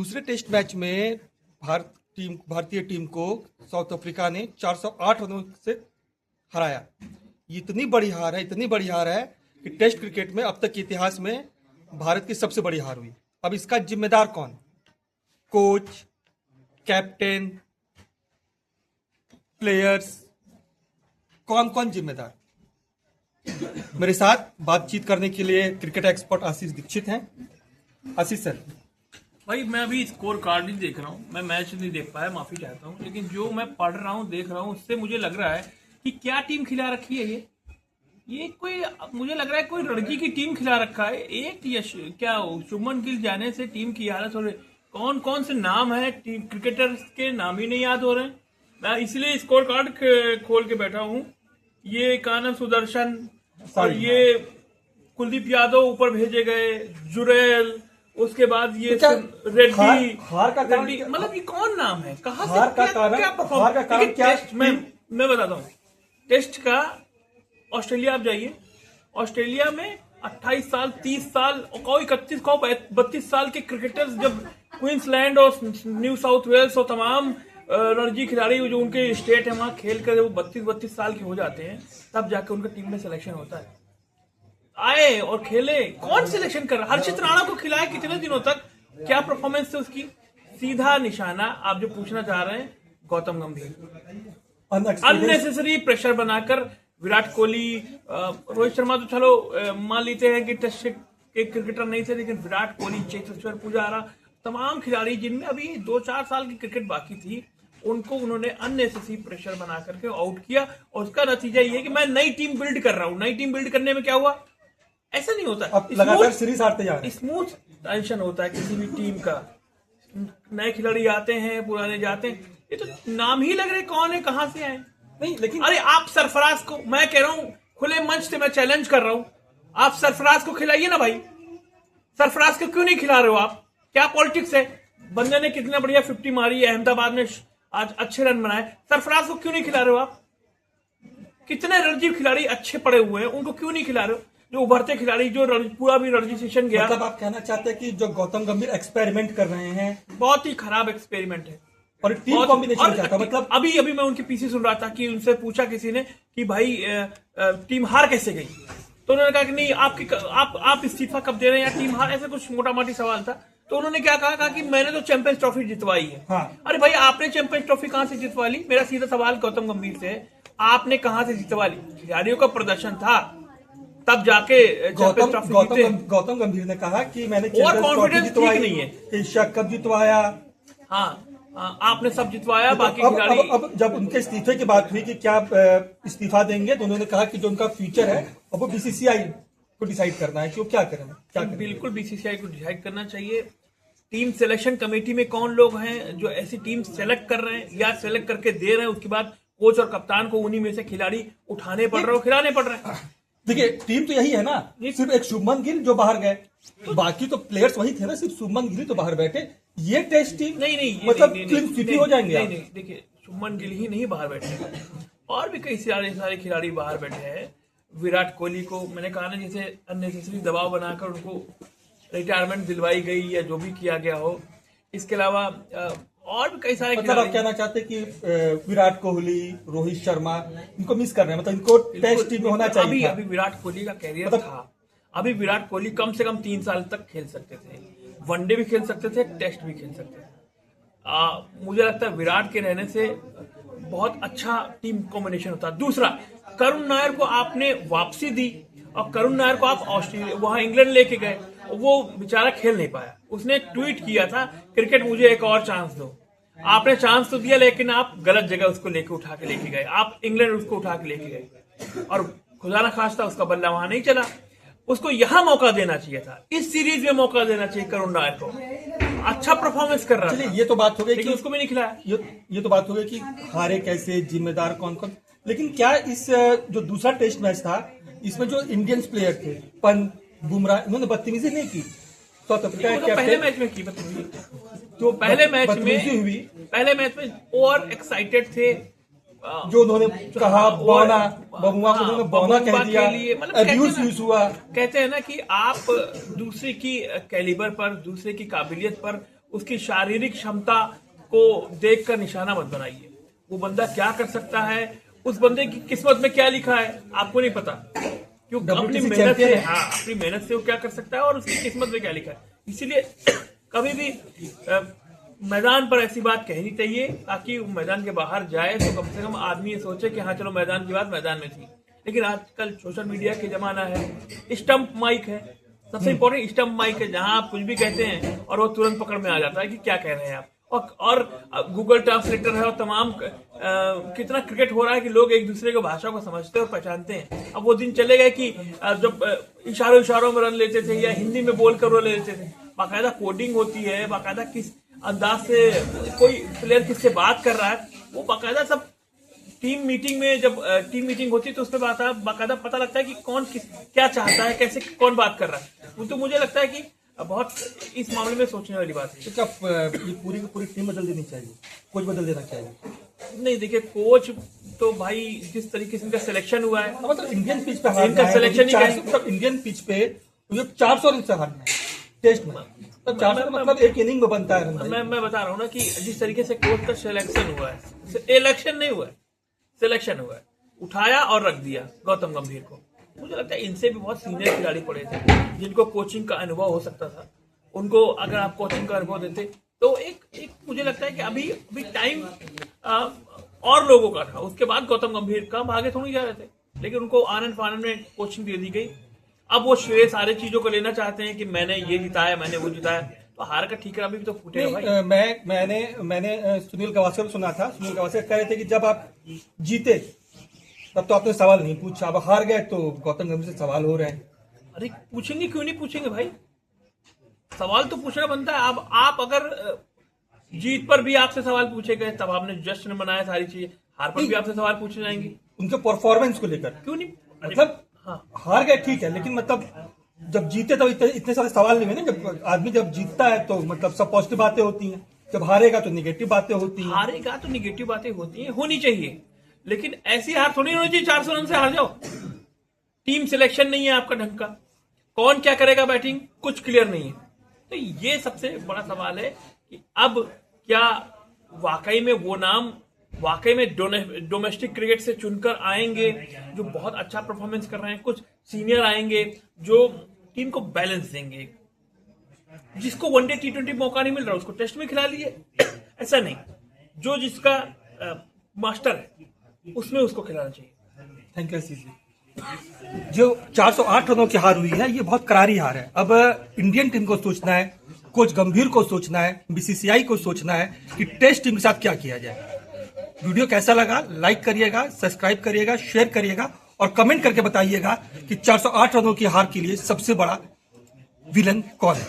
दूसरे test match में भारतीय टीम को साउथ अफ्रीका ने 408 रनों से हराया। ये इतनी बड़ी हार है कि टेस्ट क्रिकेट में अब तक के इतिहास में भारत की सबसे बड़ी हार हुई। अब इसका जिम्मेदार कौन? कोच, कैप्टन, प्लेयर्स, कौन जिम्मेदार? मेरे साथ बातचीत करने के लिए क्रिकेट एक्सपर्ट आशीष दीक्षित हैं। आशीष सर। भाई मैं अभी स्कोर कार्ड नहीं देख रहा हूँ, मैं मैच नहीं देख पाया, माफी चाहता हूँ, लेकिन जो मैं पढ़ रहा हूँ देख रहा हूँ उससे मुझे लग रहा है कि क्या टीम खिला रखी है ये कोई, मुझे लग रहा है कोई रणजी की टीम खिला रखा है। एक यश क्या शुभमन गिल जाने से टीम की हालत हो रही। कौन कौन से नाम है टीम क्रिकेटर्स के नाम ही नहीं याद हो रहे हैं। मैं इसलिए स्कोर कार्ड खोल के बैठा हूँ। ये कानन सुदर्शन और ये कुलदीप यादव ऊपर भेजे गए, जुरेल, उसके बाद ये तो रेड्डी, हार का कारण मतलब ये कौन नाम है, कहाँ से हार का कारण क्या? टेस्ट मैं बताता हूँ। टेस्ट का ऑस्ट्रेलिया आप जाइए, ऑस्ट्रेलिया में 28 साल 30 साल और कोई 31 को 32 साल के क्रिकेटर्स जब क्वींसलैंड और न्यू साउथ वेल्स और तमाम रणजी खिलाड़ी जो उनके स्टेट है वहां खेल कर वो 32 साल के हो जाते हैं, तब जाकर उनका टीम में सिलेक्शन होता है। आए और खेले, कौन सिलेक्शन कर रहा? हर्षित राणा को खिलाया कितने दिनों तक, क्या परफॉर्मेंस है उसकी? सीधा निशाना आप जो पूछना चाह रहे हैं, गौतम गंभीर अननेसेसरी प्रेशर बनाकर विराट कोहली, रोहित शर्मा तो चलो मान लेते हैं कि टेस्ट के क्रिकेटर नहीं थे, लेकिन विराट कोहली, चेतेश्वर पुजारा, तमाम खिलाड़ी जिनमें अभी 2-4 साल की क्रिकेट बाकी थी, उनको उन्होंने अननेसेसरी प्रेशर बना करके आउट किया। और उसका नतीजा ये है कि मैं नई टीम बिल्ड कर रहा हूं। नई टीम बिल्ड करने में क्या हुआ? ऐसा नहीं होता। अब लगातार सीरीज हारते जा रहे हैं। स्मूथ टेंशन होता है किसी भी टीम का। नए खिलाड़ी आते हैं, पुराने जाते हैं, ये तो नाम ही लग रहे कौन है, कहां से आए। नहीं, लेकिन अरे आप सरफराज को, मैं कह रहा हूं खुले मंच से मैं चैलेंज कर रहा हूं, आप सरफराज को खिलाइए ना भाई। सरफराज को क्यों नहीं खिला रहे हो आप? क्या पॉलिटिक्स है? बंदे ने कितना बढ़िया 50 मारी है, अहमदाबाद में आज अच्छे रन बनाए, सरफराज को क्यों नहीं खिला रहे हो आप? कितने रणजी खिलाड़ी अच्छे पड़े हुए हैं, उनको क्यों नहीं खिला रहे हो? जो उभरते खिलाड़ी, जो पूरा भी रणजी सेशन गया। मतलब आप कहना चाहते हैं कि जो गौतम गंभीर एक्सपेरिमेंट कर रहे हैं, बहुत ही खराब एक्सपेरिमेंट है और टीम कॉम्बिनेशन चाहता, मतलब अभी मैं उनकी पीसी सुन रहा था कि उनसे पूछा किसी ने कि भाई टीम हार कैसे गई, तो उन्होंने कहा कि नहीं आप इस्तीफा कब दे रहे हैं या टीम हार, ऐसे कुछ मोटा मोटी सवाल था। तो उन्होंने क्या कहा कि मैंने तो चैंपियंस ट्रॉफी जितवाई है। हाँ। अरे भाई आपने चैंपियंस ट्रॉफी कहां से जितवा ली? मेरा सीधा सवाल गौतम गंभीर से है, आपने कहां से जितवा ली? खिलाड़ियों का प्रदर्शन था तब जाके चैंपियंस ट्रॉफी जीते। गौतम गंभीर ने कहा कि मैंने और कॉन्फिडेंस जितवाई नहीं है, एशिया कप जितवाया। हाँ, आपने सब जितवाया, तो बाकी खिलाड़ी। अब जब उनके इस्तीफे की बात हुई कि क्या इस्तीफा देंगे, तो उन्होंने कहा कि जो उनका फ्यूचर है अब वो बीसीसीआई को डिसाइड करना है कि वो क्या करें। बिल्कुल बीसीसीआई को डिसाइड करना चाहिए। टीम सिलेक्शन कमेटी में कौन लोग हैं जो ऐसी टीम सेलेक्ट कर रहे हैं या सेलेक्ट करके दे रहे हैं, उसके बाद कोच और कप्तान को उन्हीं में से खिलाड़ी उठाने पड़ रहे हो, खिलाने पड़ रहे हैं। देखिए टीम तो यही है ना, सिर्फ एक शुभमन गिल जो बाहर गए, बाकी तो प्लेयर्स वही थे ना, सिर्फ शुभमन गिल तो बाहर बैठे। ये टेस्ट टीम नहीं मतलब क्लीन स्वीप हो जाएंगे। नहीं, देखिए शुभमन गिल ही नहीं बाहर बैठे, और भी कई सारे खिलाड़ी बाहर बैठे हैं। विराट कोहली को मैंने कहा ना, जैसे अननेसेसरी दबाव बनाकर उनको रिटायरमेंट दिलवाई गई या जो भी किया गया हो। इसके अलावा और भी कई सारे मतलब आप कहना चाहते हैं कि विराट कोहली, रोहित शर्मा इनको मिस कर रहे हैं, मतलब इनको टेस्ट टीम में होना चाहिए। अभी विराट कोहली का कैरियर था, अभी विराट कोहली कम से कम 3 साल तक खेल सकते थे, वनडे भी खेल सकते थे, टेस्ट भी खेल सकते थे। मुझे लगता है विराट के रहने से बहुत अच्छा टीम कॉम्बिनेशन होता। दूसरा, करुण नायर को आपने वापसी दी और करुण नायर को आप ऑस्ट्रेलिया वहां इंग्लैंड लेके गए, वो बेचारा खेल नहीं पाया। उसने ट्वीट किया था, क्रिकेट मुझे एक और चांस दो। आपने चांस तो दिया, लेकिन आप गलत जगह उसको लेके उठा के लेके गए, आप इंग्लैंड उसको उठा के लेके गए, और खुदा न खास्ता उसका बल्ला वहां नहीं चला। उसको यहां मौका देना चाहिए था, इस सीरीज में मौका देना चाहिए करुण नायर को। अच्छा परफॉर्मेंस कर रहा था। ये तो बात हो गई कि उसको भी नहीं खिलाया। ये तो बात हो गई कि हारे कैसे, जिम्मेदार कौन कौन। लेकिन क्या इस जो दूसरा टेस्ट मैच था, इसमें जो इंडियन प्लेयर थे, पंत, बुमराह, इन्होंने बदतमीजी नहीं की? साउथ अफ्रीका तो पहले मैच में की बदतमीजी, तो पहले मैच में ओवर एक्साइटेड थे, जो उन्होंने कहा बौना, बमुआ को उन्होंने बौना कह दिया, अब्यूज यूज हुआ। कहते हैं ना कि आप दूसरे की कैलिबर पर, दूसरे की काबिलियत पर उसकी शारीरिक क्षमता को देखकर निशाना मत बनाइए। वो बंदा क्या कर सकता है, उस बंदे की किस्मत में क्या लिखा है आपको नहीं पता, क्योंकि अपनी मेहनत से, अपनी मेहनत से वो क्या कर सकता है और उसकी किस्मत में क्या लिखा है। इसीलिए कभी भी मैदान पर ऐसी बात कहनी चाहिए ताकि वो मैदान के बाहर जाए तो कम से कम आदमी ये सोचे कि हाँ चलो मैदान की बात मैदान में थी। लेकिन आजकल सोशल मीडिया के जमाना है, स्टंप माइक है, सबसे इंपॉर्टेंट स्टंप माइक है, जहां आप कुछ भी कहते हैं और वो तुरंत पकड़ में आ जाता है कि क्या कह रहे हैं आप। और गूगल ट्रांसलेटर है और तमाम कितना क्रिकेट हो रहा है कि लोग एक दूसरे की भाषा को समझते और पहचानते हैं। अब वो दिन चले गए कि जब इशारों में रन लेते थे या हिंदी में बोलकर रन लेते थे। बाकायदा कोडिंग होती है, बाकायदा किस अंदाज से कोई प्लेयर किससे बात कर रहा है, वो बाकायदा सब टीम मीटिंग में, जब टीम मीटिंग होती है तो उसमें बाकायदा पता लगता है कि कौन क्या चाहता है, कैसे कौन बात कर रहा है। वो तो मुझे लगता है कि बहुत इस मामले में सोचने वाली बात है। तो क्या ये पूरी की पूरी टीम बदल देनी चाहिए, कोच बदल देना चाहिए? नहीं, देखिए कोच तो भाई जिस तरीके से इनका सिलेक्शन हुआ है, मतलब इंडियन पिच पे इनका सिलेक्शन ही मतलब इंडियन पिच पे 400 रन से हारना है टेस्ट में, तो 400 मतलब एक इनिंग में बनता है। मैं बता रहा हूँ ना कि जिस तरीके से कोच का सिलेक्शन हुआ है, इलेक्शन नहीं हुआ है, सिलेक्शन हुआ है, उठाया और रख दिया गौतम गंभीर को। मुझे लगता है इनसे भी बहुत सीनियर खिलाड़ी पड़े थे जिनको कोचिंग का अनुभव हो सकता था। उनको अगर आप कोचिंग का अनुभव देते तो एक मुझे लगता है कि अभी टाइम और लोगों का था। उसके बाद गौतम गंभीर का आगे थोड़ी जा रहे थे, लेकिन उनको आनंद फानंद में कोचिंग दे दी गई। अब वो श्रेय सारे चीजों को लेना चाहते हैं कि मैंने ये जिताया, मैंने वो जिताया, तो हार का ठीकरा भी तो फूटेगा भाई। मैंने सुनील गावस्कर सुना था, सुनील गावस्कर कह रहे थे कि जब आप जीते तब तो आपने सवाल नहीं पूछा, अब हार गए तो गौतम गंभीर से सवाल हो रहे हैं। अरे पूछेंगे क्यों नहीं पूछेंगे भाई, सवाल तो पूछना बनता है। अब आप अगर जीत पर भी आपसे सवाल पूछे गए तब आपने जश्न मनाया सारी चीजें, हार पर भी आपसे सवाल पूछे जाएंगे उनके परफॉर्मेंस को लेकर। क्यों नहीं, मतलब हाँ हार गए ठीक है, लेकिन मतलब जब जीते तो इतने सारे सवाल नहीं है ना। जब आदमी जब जीतता है तो मतलब सब पॉजिटिव बातें होती हैं, जब हारेगा तो निगेटिव बातें होती हैं। हारेगा तो निगेटिव बातें होती हैं, होनी चाहिए, लेकिन ऐसी हार थोड़ी होनी चाहिए 400 रन से हार जाओ। टीम सिलेक्शन नहीं है आपका ढंग का, कौन क्या करेगा बैटिंग कुछ क्लियर नहीं है। तो ये सबसे बड़ा सवाल है कि अब क्या वाकई में वो नाम वाकई में डोमेस्टिक क्रिकेट से चुनकर आएंगे जो बहुत अच्छा परफॉर्मेंस कर रहे हैं, कुछ सीनियर आएंगे जो टीम को बैलेंस देंगे। जिसको वनडे T20 मौका नहीं मिल रहा उसको टेस्ट में खिला लिए, ऐसा नहीं, जो जिसका मास्टर है उसमें उसको खिलाना चाहिए। थैंक यू जी। जो 408 रनों की हार हुई है ये बहुत करारी हार है। अब इंडियन टीम को सोचना है, कोच गंभीर को सोचना है, BCCI को सोचना है कि टेस्ट टीम के साथ क्या किया जाए। वीडियो कैसा लगा लाइक करिएगा, सब्सक्राइब करिएगा, शेयर करिएगा और कमेंट करके बताइएगा कि 408 रनों की हार के लिए सबसे बड़ा विलन कौन है।